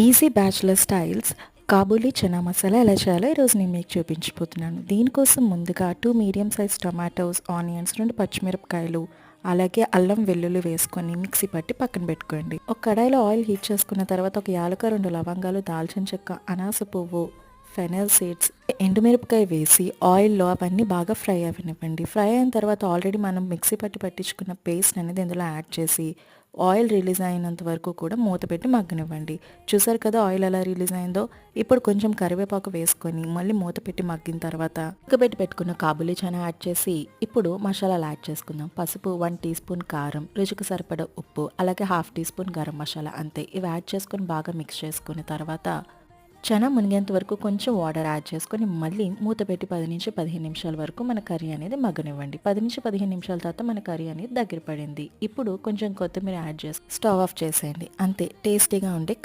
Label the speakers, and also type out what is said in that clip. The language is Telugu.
Speaker 1: Easy bachelor styles Kabuli chana masala ఎలా చేయాలో ఈరోజు నేను మీకు చూపించబోతున్నాను. దీనికోసం ముందుగా 2 మీడియం సైజ్ టొమాటోస్, ఆనియన్స్, 2 పచ్చిమిరపకాయలు, అలాగే అల్లం వెల్లుల్లి వేసుకొని మిక్సీ పట్టి పక్కన పెట్టుకోండి. ఒక కడాయిలో ఆయిల్ హీట్ చేసుకున్న తర్వాత ఒక యాలక, 2 లవంగాలు, దాల్చిన చెక్క, అనాస పువ్వు, ఫెనల్ సీడ్స్, ఎండుమిరపకాయ వేసి ఆయిల్లో అవన్నీ బాగా ఫ్రై అవ్వనివ్వండి. ఫ్రై అయిన తర్వాత ఆల్రెడీ మనం మిక్సీ పట్టి పట్టించుకున్న పేస్ట్ అనేది ఇందులో యాడ్ చేసి ఆయిల్ రిలీజ్ అయినంత వరకు కూడా మూత పెట్టి మగ్గనివ్వండి. చూసారు కదా ఆయిల్ ఎలా రిలీజ్ అయిందో. ఇప్పుడు కొంచెం కరివేపాకు వేసుకొని మళ్ళీ మూత పెట్టి మగ్గిన తర్వాత ఉడకబెట్టి పెట్టుకున్న కాబూలీ చనా యాడ్ చేసి ఇప్పుడు మసాలాలు యాడ్ చేసుకుందాం. పసుపు, 1 టీ స్పూన్ కారం, రుచికి సరిపడా ఉప్పు, అలాగే 1/2 టీ స్పూన్ గరం మసాలా, అంతే. ఇవి యాడ్ చేసుకొని బాగా మిక్స్ చేసుకున్న తర్వాత చనా మునిగేంత వరకు కొంచెం వాటర్ యాడ్ చేసుకొని మళ్ళీ మూత పెట్టి 10-15 నిమిషాల వరకు మన కర్రీ అనేది మగ్గనివ్వండి. 10-15 నిమిషాల తర్వాత మన కర్రీ అనేది దగ్గర పడింది. ఇప్పుడు కొంచెం కొత్తిమీర యాడ్ చేసి స్టవ్ ఆఫ్ చేసేయండి. అంతే, టేస్టీగా ఉండే